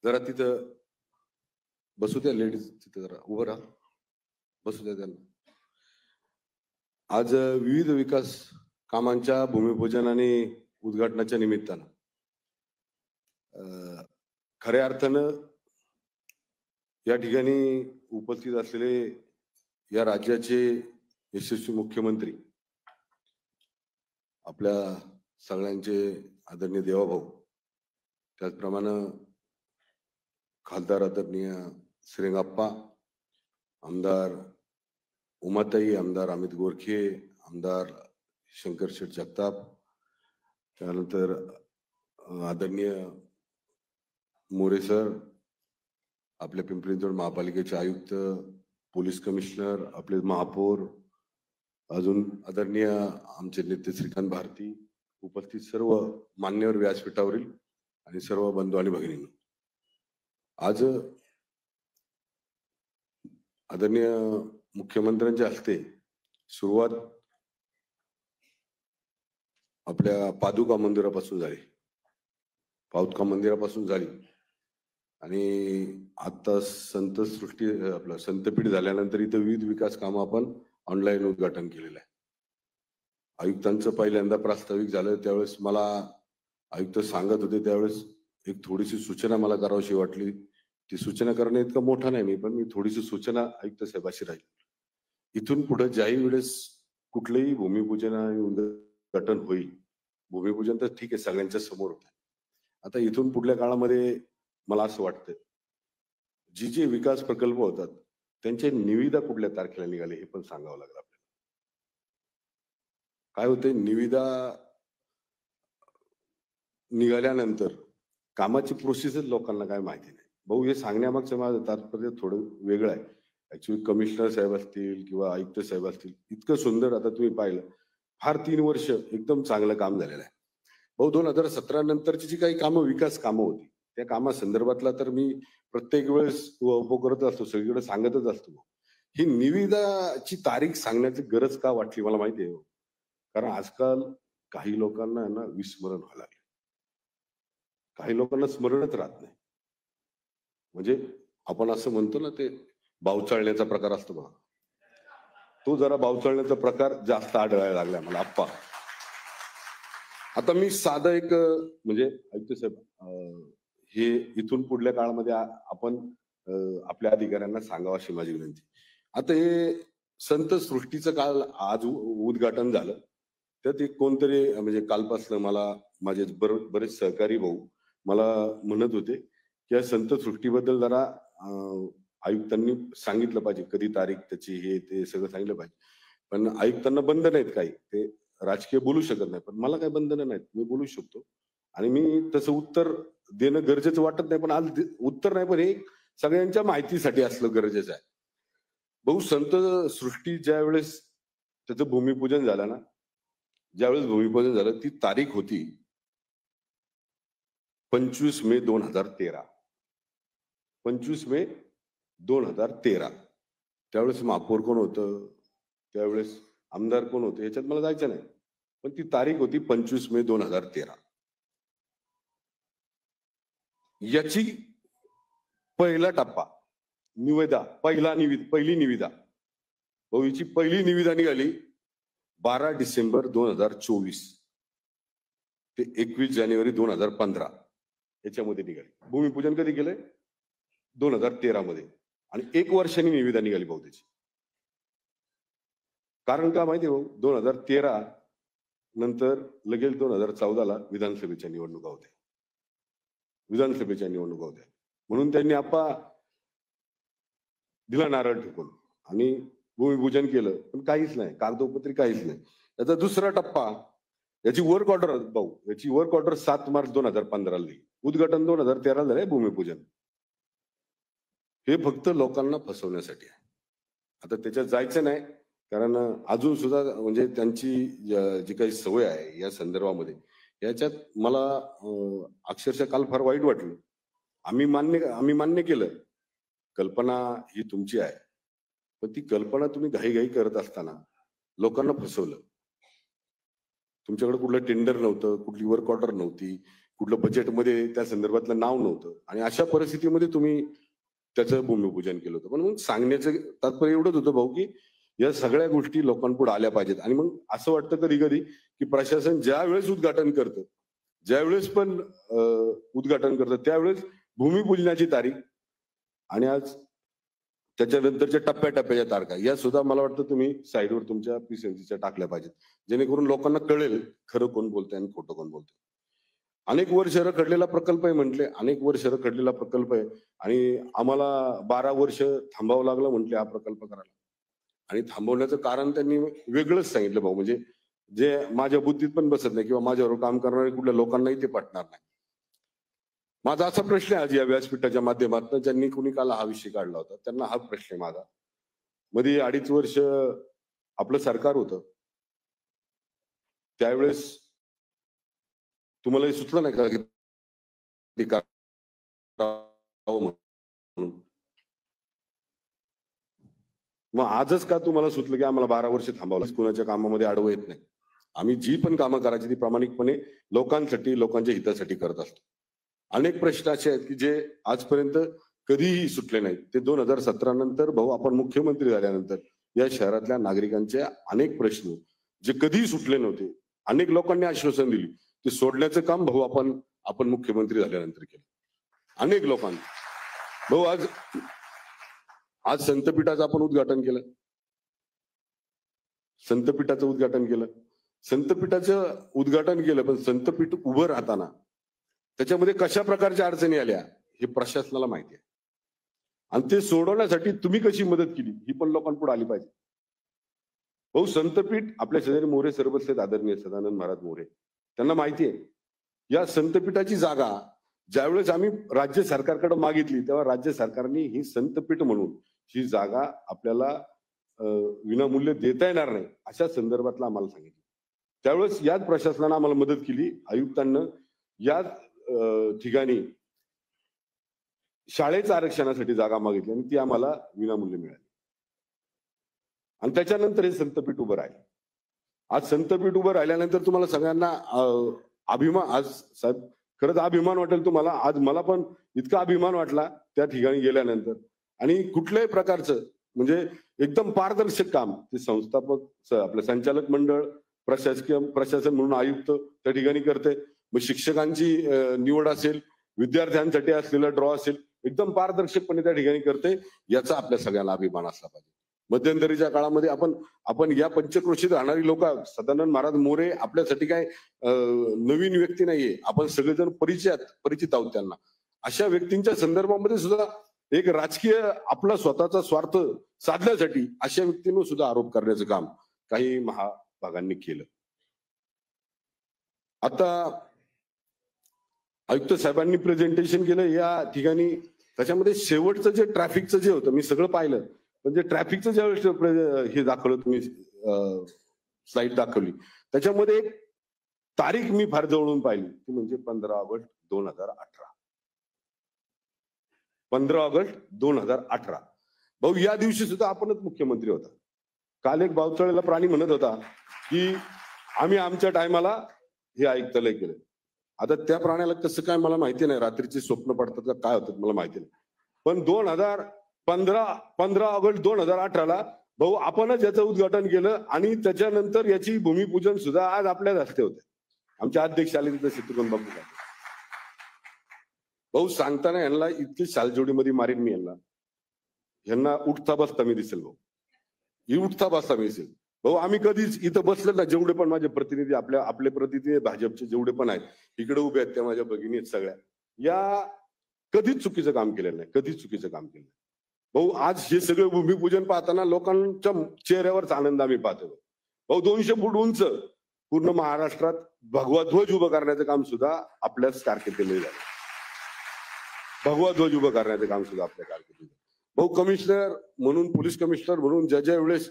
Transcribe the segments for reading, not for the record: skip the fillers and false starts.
जरा तिथं बसू द्या, लेडीज तिथं जरा उभं राहा, बसू द्या त्यांना. आज विविध विकास कामांच्या भूमिपूजन आणि उद्घाटनाच्या निमित्तानं खऱ्या अर्थानं या ठिकाणी उपस्थित असलेले या राज्याचे यशस्वी मुख्यमंत्री आपल्या सगळ्यांचे आदरणीय देवाभाऊ, त्याचप्रमाणे खासदार आदरणीय श्रीरंगाप्पा, आमदार उमाताई, आमदार अमित गोरखे, आमदार शंकर शेठ जगताप, त्यानंतर आदरणीय मोरे सर, आपल्या पिंपरी चिंचवड महापालिकेचे आयुक्त, पोलीस कमिशनर, आपले महापौर, अजून आदरणीय आमचे नेते श्रीकांत भारती, उपस्थित सर्व मान्यवर व्यासपीठावरील आणि सर्व बंधू आणि भगिनींनो, आज आदरणीय मुख्यमंत्र्यांच्या हस्ते सुरुवात आपल्या पादुका मंदिरापासून झाली, पादुका मंदिरापासून झाली आणि आता संत सृष्टी आपलं संतपीठ झाल्यानंतर इथं विविध विकास कामं आपण ऑनलाईन उद्घाटन केलेलं आहे. आयुक्तांचं पहिल्यांदा प्रास्ताविक झालं त्यावेळेस मला आयुक्त सांगत होते, त्यावेळेस एक थोडीशी सूचना मला करावीशी वाटली. ती सूचना करणे इतकं मोठं नाही मी, पण मी थोडीशी सूचना आयुक्त साहेबाशी राहील. इथून पुढे ज्याही वेळेस कुठलंही भूमिपूजन आणि उद्घाटन होईल, भूमिपूजन तर ठीक आहे सगळ्यांच्या समोर होत आहे, आता इथून पुढल्या काळामध्ये मला असं वाटतं जी जे विकास प्रकल्प होतात त्यांचे निविदा कुठल्या तारखेला निघाले हे पण सांगावं लागलं आपल्याला. काय होते, निविदा निघाल्यानंतर कामाची प्रोसेसच लोकांना काय माहिती नाही. भाऊ, हे सांगण्यामागचं माझं तात्पर्य थोडं वेगळं आहे. ऍक्च्युली कमिशनर साहेब असतील किंवा आयुक्त साहेब असतील, इतकं सुंदर आता तुम्ही पाहिलं, फार 3 वर्ष एकदम चांगलं काम झालेलं आहे. भाऊ 2017 नंतरची जी काही कामं विकास कामं होती त्या कामा संदर्भातला तर मी प्रत्येक वेळेस करत असतो, सगळीकडे सांगतच असतो. ही निविदाची तारीख सांगण्याची गरज का वाटली मला माहिती आहे, कारण आजकाल काही लोकांना ना विस्मरण व्हायला लागले, काही लोकांना स्मरणच राहत नाही. म्हणजे आपण असं म्हणतो ना, ते बावचाळण्याचा प्रकार असतो बघा, तो जरा बावचाळण्याचा प्रकार जास्त आढळायला लागलाय मला आप्पा. आता मी साधं एक म्हणजे आयुक्त साहेब, हे इथून पुढल्या काळामध्ये आपण आपल्या अधिकाऱ्यांना सांगावं अशी माझी विनंती. आता हे संत सृष्टीचं काल आज उद्घाटन झालं, त्यात एक कोणतरी म्हणजे कालपासून मला माझे बरेच सहकारी भाऊ मला म्हणत होते की या संत सृष्टीबद्दल जरा आयुक्तांनी सांगितलं पाहिजे, कधी तारीख त्याची हे ते सगळं सांगितलं पाहिजे. पण आयुक्तांना बंधन आहेत काही, ते राजकीय बोलू शकत नाही, पण मला काही बंधनं नाहीत, मी बोलू शकतो आणि मी तसं उत्तर देणं गरजेचं वाटत नाही. पण आज उत्तर नाही, पण हे सगळ्यांच्या माहितीसाठी असलं गरजेचं आहे. भाऊ, संत सृष्टी ज्या वेळेस त्याचं भूमिपूजन झालं ना, ज्यावेळेस भूमिपूजन झालं ती तारीख होती 25 मे 2013. 25 मे 2013. त्यावेळेस महापौर कोण होतं, त्यावेळेस आमदार कोण होते याच्यात मला जायचं नाही, पण ती तारीख होती 25 मे 2013. याची पहिला टप्पा निविदा, पहिली निविदा भाऊची पहिली निविदा निघाली 12 डिसेंबर 2024 ते 21 जानेवारी 2015 याच्यामध्ये निघाली. भूमिपूजन कधी केलंय 2013 मध्ये, आणि 1 वर्षांनी निविदा निघाली भाऊ त्याची. कारण का माहिती भाऊ, 2013 नंतर लगेच 2014ला विधानसभेच्या निवडणुका होत्या, म्हणून त्यांनी आप्पा दिला नारळ ठोकून आणि भूमिपूजन केलं, पण काहीच नाही, कागदोपत्री काहीच नाही. याचा दुसरा टप्पा, याची वर्क ऑर्डर भाऊ, याची वर्क ऑर्डर 7 मार्च 2015 ला, उद्घाटन 2013 झालंय, भूमिपूजन हे फक्त लोकांना फसवण्यासाठी आहे. आता त्याच्यात जायचं नाही, कारण अजून सुद्धा म्हणजे त्यांची जी काही सवय आहे या संदर्भामध्ये, याच्यात मला अक्षरशः काल फार वाईट वाटलं. आम्ही मान्य केलं, कल्पना ही तुमची आहे, पण ती कल्पना तुम्ही घाईघाई करत असताना लोकांना फसवलं. तुमच्याकडे कुठलं टेंडर नव्हतं, कुठली वर्क ऑर्डर नव्हती, कुठलं बजेटमध्ये त्या संदर्भातलं नाव नव्हतं आणि अशा परिस्थितीमध्ये तुम्ही त्याचं भूमिपूजन केलं होतं. पण मग सांगण्याचं तात्पर्य एवढंच होतं भाऊ की या सगळ्या गोष्टी लोकांपुढे आल्या पाहिजेत. आणि मग असं वाटतं कधी कधी की प्रशासन ज्या वेळेस उद्घाटन करतं, ज्यावेळेस पण उद्घाटन करतं त्यावेळेस भूमिपूजनाची तारीख आणि आज त्याच्यानंतरच्या टप्प्याटप्प्याच्या तारखा या सुद्धा मला वाटतं तुम्ही साईडवर तुमच्या पीसीएमसीच्या टाकल्या पाहिजेत, जेणेकरून लोकांना कळेल खरं कोण बोलतंय आणि खोटं कोण बोलतंय. अनेक वर्ष रखडलेला प्रकल्प आहे म्हटले, अनेक वर्ष रखडलेला प्रकल्प आहे आणि आम्हाला 12 वर्ष थांबावं लागलं म्हटले हा प्रकल्प करायला. आणि थांबवण्याचं कारण त्यांनी वेगळंच सांगितलं भाऊ, म्हणजे जे माझ्या बुद्धीत पण बसत नाही किंवा माझ्यावर काम करणाऱ्या कुठल्या लोकांनाही ते पटणार नाही. माझा असा प्रश्न आहे आज या व्यासपीठाच्या माध्यमातून, ज्यांनी कुणी काल हा विषय काढला होता त्यांना हा प्रश्न आहे माझा. मध्ये 2.5 वर्ष आपलं सरकार होतं, त्यावेळेस तुम्हाला सुचलं नाही का की मग आजच का तुम्हाला सुचलं की आम्हाला 12 वर्ष थांबावलं? कुणाच्या कामामध्ये आडवं येत नाही. आम्ही जी पण कामं करायची ती प्रामाणिकपणे लोकांसाठी, लोकांच्या हितासाठी करत असतो. अनेक प्रश्न असे आहेत की जे आजपर्यंत कधीही सुटले नाहीत. ते 2017 नंतर भाऊ आपण मुख्यमंत्री झाल्यानंतर या शहरातल्या नागरिकांचे अनेक प्रश्न जे कधीही सुटले नव्हते, अनेक लोकांनी आश्वासन दिली, ते सोडण्याचं काम भाऊ आपण मुख्यमंत्री झाल्यानंतर केलं. अनेक लोकांनी भाऊ आज संतपीठाचं आपण उद्घाटन केलं, संतपीठाचं उद्घाटन केलं, संतपीठाचं उद्घाटन केलं, पण संतपीठ उभं राहताना त्याच्यामध्ये कशा प्रकारच्या अडचणी आल्या हे प्रशासनाला माहिती आहे आणि ते सोडवण्यासाठी तुम्ही कशी मदत केली ही पण लोकांपुढे आली पाहिजे. भाऊ संतपीठ आपल्या शेजारी मोरे सर बसलेत, आदरणीय सदानंद महाराज मोरे, त्यांना माहिती आहे या संतपीठाची जागा ज्यावेळेस आम्ही राज्य सरकारकडे मागितली तेव्हा राज्य सरकारने ही संतपीठ म्हणून ही जागा आपल्याला विनामूल्य देता येणार नाही अशा संदर्भातला आम्हाला सांगितलं. त्यावेळेस याच प्रशासनानं आम्हाला मदत केली, आयुक्तांना याच ठिकाणी शाळेच्या आरक्षणासाठी जागा मागितली आणि ती आम्हाला विनामूल्य मिळाली आणि त्याच्यानंतर हे संतपीठ उभं राहिलं. आज संतपीठ उभं राहिल्यानंतर तुम्हाला सगळ्यांना अभिमान, आज साहेब खरंच अभिमान वाटेल तुम्हाला, आज मला पण इतका अभिमान वाटला त्या ठिकाणी गेल्यानंतर. आणि कुठल्याही प्रकारचं म्हणजे एकदम पारदर्शक काम ते संस्थापक, आपलं संचालक मंडळ, प्रशासन म्हणून आयुक्त त्या ठिकाणी करते. मग शिक्षकांची निवड असेल, विद्यार्थ्यांसाठी असलेला ड्रॉ असेल, एकदम पारदर्शकपणे त्या ठिकाणी करते. याचा आपल्या सगळ्यांना अभिमान असला पाहिजे. मध्यंतरीच्या काळामध्ये आपण या पंचक्रोशीत राहणारी लोक, सदानंद महाराज मोरे आपल्यासाठी काय नवीन व्यक्ती नाहीये, आपण सगळेजण परिचित आहोत त्यांना. अशा व्यक्तींच्या संदर्भामध्ये सुद्धा एक राजकीय आपला स्वतःचा स्वार्थ साधण्यासाठी अशा व्यक्तींवर सुद्धा आरोप करण्याचं काम काही महाभागांनी केलं. आता आयुक्त साहेबांनी प्रेझेंटेशन केलं या ठिकाणी, त्याच्यामध्ये शेवटचं जे ट्रॅफिकचं जे होतं मी सगळं पाहिलं, पण जे ट्रॅफिकचं ज्यावेळेस हे दाखवलं तुम्ही स्लाइड दाखवली, त्याच्यामध्ये एक तारीख मी फार जवळून पाहिली, ती म्हणजे 15 ऑगस्ट 2018. 15 ऑगस्ट 2018. भाऊ या दिवशी सुद्धा आपणच मुख्यमंत्री होता. काल एक बावचळेला प्राणी म्हणत होता की आम्ही आमच्या टायमाला हे आयुक्तालय केलं. आता त्या प्राण्याला कसं काय मला माहिती नाही, रात्रीचे स्वप्न पडतात का काय होतात मला माहिती नाही, पण 15 ऑगस्ट 2018 भाऊ आपणच याचं उद्घाटन केलं आणि त्याच्यानंतर याची भूमिपूजन सुद्धा आज आपल्याच हस्ते होते. आमचे अध्यक्ष आले तिथे शत्रुघ्न बाबू. भाऊ सांगताना यांना इतकी शालजोडीमध्ये मारीन मी, यांना उठता बसता मी दिसेल भाऊ, ही उठता बसता मी दिसेल भाऊ. आम्ही कधीच इथं बसले ना, जेवढे पण माझे प्रतिनिधी, आपले प्रतिनिधी भाजपचे जेवढे पण आहेत इकडे उभे आहेत, त्या माझ्या भगिनी आहेत सगळ्या, या कधीच चुकीचं काम केलेलं नाही, कधीच चुकीचं काम केलं नाही भाऊ. आज हे सगळं भूमिपूजन पाहताना लोकांच्या चेहऱ्यावरच आनंद आम्ही पाहतो भाऊ. 200 फूट उंच पूर्ण महाराष्ट्रात भगवा ध्वज उभं करण्याचं काम सुद्धा आपल्याच कारकिर्दीमध्ये झालं. भगवा ध्वज उभं करण्याचं काम सुद्धा आपल्या कारकिर्दीत भाऊ. कमिशनर म्हणून, पोलीस कमिशनर म्हणून ज्या वेळेस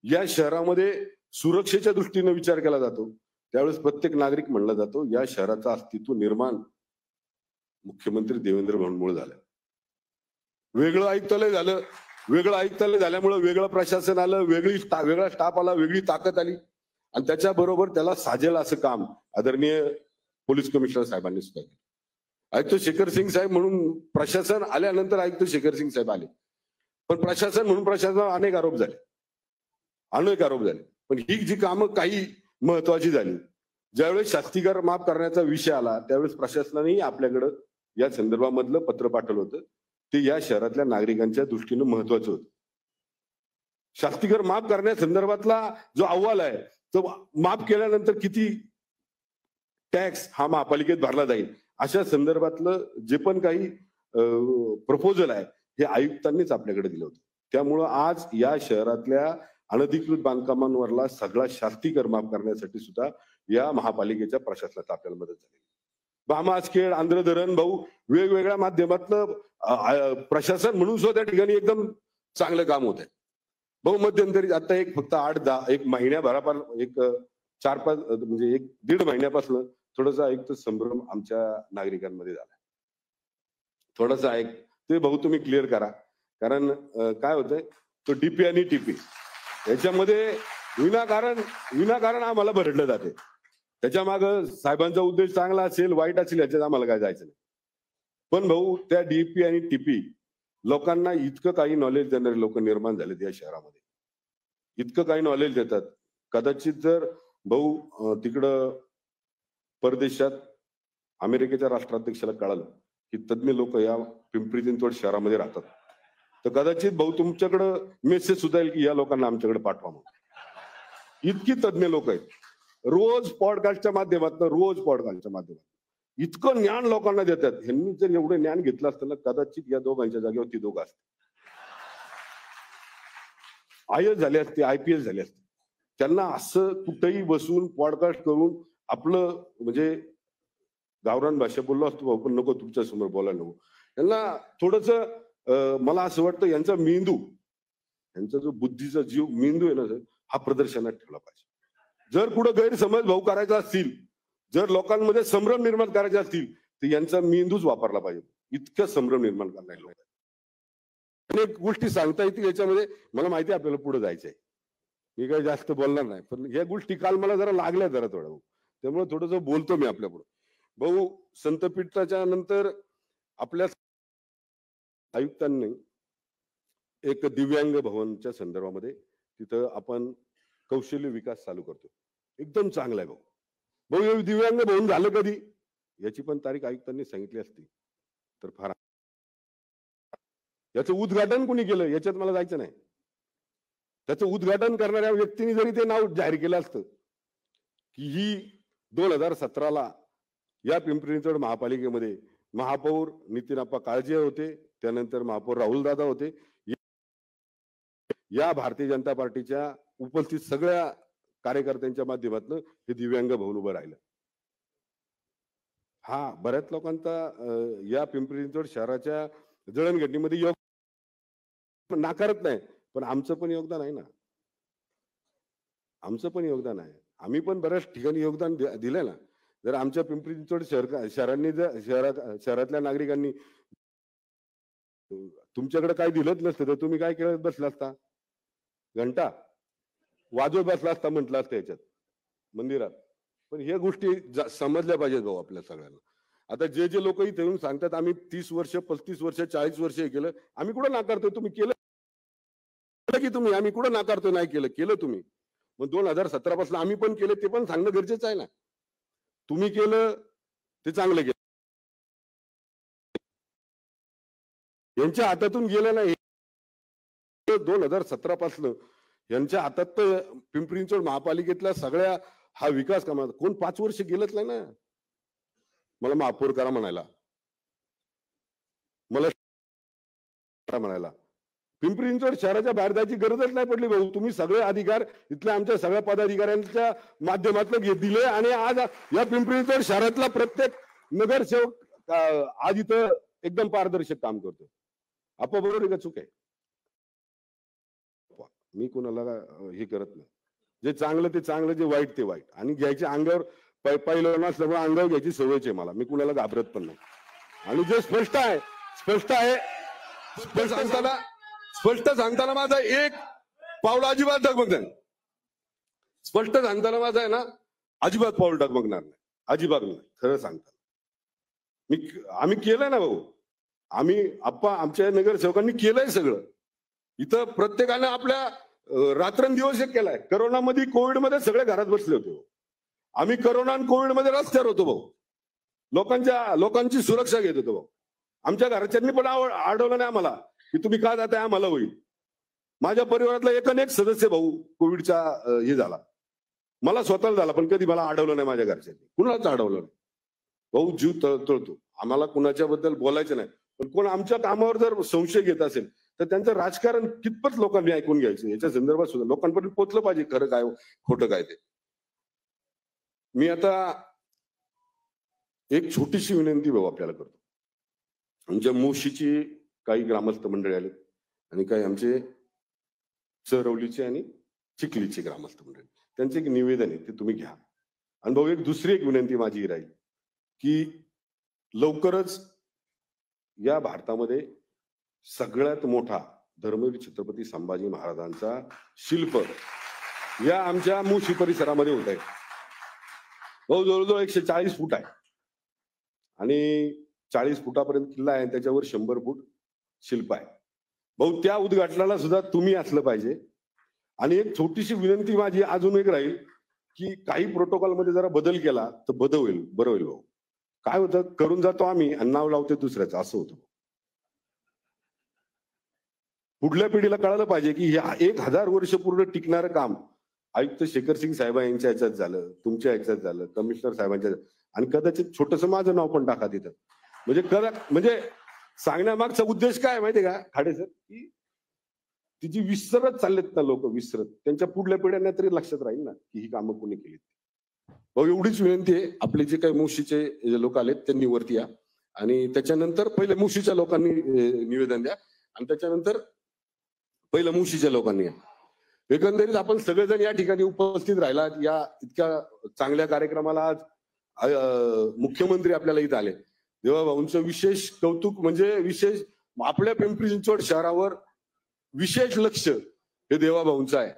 या शहरामध्ये सुरक्षेच्या दृष्टीने विचार केला जातो, त्यावेळेस प्रत्येक नागरिक म्हणला जातो या शहराचं अस्तित्व निर्माण मुख्यमंत्री देवेंद्र फडणवीस झालं. वेगळं आयुक्तालय झालं, वेगळं आयुक्तालय झाल्यामुळे वेगळं प्रशासन आलं, वेगळा स्टाफ आला, वेगळी ताकद आली आणि त्याच्याबरोबर त्याला साजेल असं काम आदरणीय पोलीस कमिशनर साहेबांनी सुद्धा केलं. आयुक्त शेखर सिंग साहेब म्हणून प्रशासन आल्यानंतर आयुक्त शेखर सिंग साहेब आले, पण प्रशासन म्हणून प्रशासनावर अनेक आरोप झाले. पण ही जी कामं काही महत्वाची झाली, ज्यावेळेस शास्तीकर माफ करण्याचा विषय आला त्यावेळेस प्रशासनानेही आपल्याकडं या संदर्भामधलं पत्र पाठवलं होतं. ते या शहरातल्या नागरिकांच्या दृष्टीनं महत्वाचं होतं. शास्तीकर माफ करण्यासंदर्भातला जो अहवाल आहे तो माफ केल्यानंतर किती टॅक्स हा महापालिकेत भरला जाईल अशा संदर्भातलं जे पण काही प्रपोजल आहे हे आयुक्तांनीच आपल्याकडे दिलं होतं. त्यामुळं आज या शहरातल्या अनधिकृत बांधकामांवरला सगळा शास्तीकर माफ करण्यासाठी सुद्धा या महापालिकेच्या प्रशासनात आपल्याला मदत झाली. बामासखेड, आंध्र धरण भाऊ वेगवेगळ्या माध्यमातलं प्रशासन म्हणून सुद्धा त्या ठिकाणी एकदम चांगलं काम होत आहे. भाऊ मध्यंतरी आता फक्त 8-10 एक महिन्याभरापासून एक 4-5 म्हणजे 1-1.5 महिन्यापासून थोडासा संभ्रम आमच्या नागरिकांमध्ये झाला. थोडासा ते भाऊ तुम्ही क्लिअर करा, कारण काय होतंय तो डीपी आणि टीपी याच्यामध्ये विनाकारण आम्हाला भरडलं जाते. त्याच्या माग साहेबांचा उद्देश चांगला असेल वाईट असेल याच्यात आम्हाला काय जायचं नाही. पण भाऊ त्या डीपी आणि टीपी लोकांना इतकं काही नॉलेज देणारे लोक निर्माण झालेत या शहरामध्ये, इतकं काही नॉलेज देतात. कदाचित जर भाऊ तिकडं परदेशात अमेरिकेच्या राष्ट्राध्यक्षाला कळालं की तज्ञ लोक या पिंपरी चिंचवड शहरामध्ये राहतात, तर कदाचित भाऊ तुमच्याकडं मेसेज सुद्धा येईल की या लोकांना आमच्याकडे पाठवा म्हणून. इतकी तज्ञ लोक आहेत. रोज पॉडकास्टच्या माध्यमातून इतकं ज्ञान लोकांना देतात. ह्यांनी जर एवढं ज्ञान घेतलं असतं ना कदाचित या दोघांच्या जागेवर ती दोघं असते, IAS झाले असते, IPS झाले असते. त्यांना असं कुठेही बसून पॉडकास्ट करून आपलं म्हणजे गावरान भाषा बोललो असतो पण नको तुमच्या समोर बोलायला नको. त्यांना थोडस मला असं वाटतं यांचा मेंदू, यांचा जो बुद्धीचा जीव मेंदू आहे ना सर, हा प्रदर्शनात ठेवला पाहिजे. जर कुठं गैरसमज भाऊ करायचा असतील, जर लोकांमध्ये संभ्रम निर्माण करायचे असतील तर यांचा मेंदूच वापरला पाहिजे. इतकं संभ्रम निर्माण करण्याला अनेक गोष्टी सांगता येतील याच्यामध्ये. मला माहिती आहे आपल्याला पुढे जायचंय, मी काही जास्त बोलणार नाही, पण या गोष्टी काल मला जरा लागल्या जरा थोडं, त्यामुळे थोडस बोलतो मी आपल्या पुढे. भाऊ संतपीठाच्या नंतर आपल्या आयुक्तांनी एक दिव्यांग भवनच्या संदर्भामध्ये तिथं आपण कौशल्य विकास चालू करतो. एकदम चांगला आहे भाऊ. भाऊ दिव्यांग भवन झालं कधी याची पण तारीख आयुक्तांनी सांगितली असती तर फार. याचं उद्घाटन कोणी केलं याच्यात मला जायचं नाही. त्याचं उद्घाटन करणाऱ्या व्यक्तीने जरी ते नाव जाहीर केलं असतं की ही 2017ला या पिंपरी चिंचवड महापालिकेमध्ये महापौर नितीनप्पा काळजे होते, त्यानंतर महापौर राहुल दादा होते, या भारतीय जनता पार्टीच्या उपस्थित सगळ्या कार्यकर्त्यांच्या माध्यमातून हे दिव्यांग भवन उभं राहिलं. हा बऱ्याच लोकांचा या पिंपरी चिंचवड शहराच्या जळणघडणीमध्ये योग नाकारत नाही, पण आमचं पण योगदान आहे ना, आमचं पण योगदान आहे. आम्ही पण बऱ्याच ठिकाणी योगदान दिलंय ना. जर आमच्या पिंपरी चिंचवड शहरांनी जर शहरातल्या नागरिकांनी तुमच्याकडे काय दिलंच नसतं तर तुम्ही काय करत बसला असता? घंटा वाजवत बसला असता म्हटलं असतं याच्यात मंदिरात. पण ह्या गोष्टी समजल्या पाहिजेत भाऊ आपल्या सगळ्यांना. आता जे लोक इथे येऊन सांगतात आम्ही 30 वर्ष 35 वर्ष 40 वर्ष हे केलं, आम्ही कुठं नाकारतोय? तुम्ही केलं की तुम्ही? आम्ही कुठं नाकारतोय नाही केलं तुम्ही. मग 2017 पासून आम्ही पण केलं ते पण सांगणं गरजेचं आहे ना. तुम्ही केलं ते चांगलं केलं, यांच्या हातातून गेलं नाही. 2017 पासून यांच्या हातात तर पिंपरी चिंचवड महापालिकेतल्या सगळ्या हा विकास कामात कोण 5 वर्ष गेलंच नाही ना. मला महापौर करा म्हणायला, मला म्हणायला पिंपरी चिंचवड शहराच्या बाहेर जायची गरजच नाही पडली भाऊ. तुम्ही सगळे अधिकार इथल्या आमच्या सगळ्या पदाधिकाऱ्यांच्या माध्यमातून दिले आणि आज या पिंपरी चिंचवड शहरातला प्रत्येक नगरसेवक आज इथं एकदम पारदर्शक काम करतो. आपण बरोबर आहे का चूक आहे? मी कोणाला हे करत नाही. जे चांगलं ते चांगलं, जे वाईट ते वाईट, आणि घ्यायच्या अंगावर पहिलं नसल्यामुळे अंगावर घ्यायची सवयच आहे मला. मी कुणाला घाबरत पण नाही. आणि जे स्पष्ट आहे स्पष्ट सांगताना माझा एक पाऊल अजिबात डगमगणार, स्पष्ट सांगताना माझा आहे ना अजिबात पाऊल डगमगणार नाही. अजिबात नाही. खरं सांगता आम्ही केलंय ना भाऊ. आमच्या नगरसेवकांनी केलंय सगळं. इथं प्रत्येकाने आपल्या रात्रंदिवस एक केलाय. कोरोनामध्ये कोविडमध्ये सगळे घरात बसले होते. आम्ही कोरोना आणि कोविडमध्ये रस्त्यावर होतो भाऊ. लोकांची सुरक्षा घेत होतो भाऊ. आमच्या घरच्यांनी पण अडवलं नाही आम्हाला की तुम्ही का जाताय, आम्हाला होईल. माझ्या परिवारातला एक सदस्य भाऊ कोविडचा हे झाला. मला स्वतःला झाला, पण कधी मला अडवलं नाही माझ्या घरच्यांनी. कुणालाच अडवलं नाही भाऊ. जीव तळतळतो. आम्हाला कुणाच्या बद्दल बोलायचं नाही, पण कोण आमच्या कामावर जर संशय घेत असेल तर त्यांचं राजकारण कितपत लोकांनी ऐकून घ्यायचं याच्या संदर्भात सुद्धा लोकांपर्यंत पोहोचलं पाहिजे खरं काय खोटं काय ते. मी आता एक छोटीशी विनंती भाऊ आपल्याला करतो. आमच्या मुशीची काही ग्रामस्थ मंडळी आले आणि काही आमचे चरवलीचे आणि चिखलीचे ग्रामस्थ मंडळी, त्यांचे एक निवेदन आहे ते तुम्ही घ्या. आणि भाऊ दुसरी एक विनंती माझी राहील की लवकरच या भारतामध्ये सगळ्यात मोठा धर्मवीर छत्रपती संभाजी महाराजांचा शिल्प या आमच्या मुशी परिसरामध्ये होत आहे. भाऊ जवळजवळ 140 फूट आहे आणि 40 फुटापर्यंत किल्ला आहे, त्याच्यावर 100 फूट शिल्प आहे. भाऊ त्या उद्घाटनाला सुद्धा तुम्ही असलं पाहिजे. आणि एक छोटीशी विनंती माझी अजून एक राहील की काही प्रोटोकॉल मध्ये जरा बदल केला तर बरं होईल भाऊ. काय होतं, करून जातो आम्ही आणि नाव लावतो दुसऱ्याचं, असं होतं. पुढल्या पिढीला कळालं पाहिजे की ह्या 1000 वर्ष पूर्ण टिकणारं काम आयुक्त शेखर सिंग साहेब यांच्या ह्याच्यात झालं, तुमच्या ह्याच्यात झालं, कमिशनर साहेबांच्या, आणि कदाचित छोटस माझं नाव पण टाका तिथं. म्हणजे सांगण्यामागचा उद्देश काय माहितीये का खाडे सर, की तिची विसरत चाललेत ना लोक, विसरत. त्यांच्या पुढल्या पिढ्यांना तरी लक्षात राहील ना की ही कामं कोणी केली. भाऊ एवढीच विनंती आहे. आपले जे काही मुशीचे लोक आलेत त्यांनी वरती या, आणि त्याच्यानंतर पहिले मुशीच्या लोकांनी निवेदन द्या, आणि त्याच्यानंतर पहिलं मुशीच्या लोकांनी या. एकंदरीत आपण सगळेजण या ठिकाणी उपस्थित राहिलात या इतक्या चांगल्या कार्यक्रमाला. आज मुख्यमंत्री आपल्याला इथं आले. देवाभाऊंचं विशेष कौतुक, म्हणजे विशेष आपल्या पिंपरी चिंचवड शहरावर विशेष लक्ष हे देवाभाऊंचं आहे.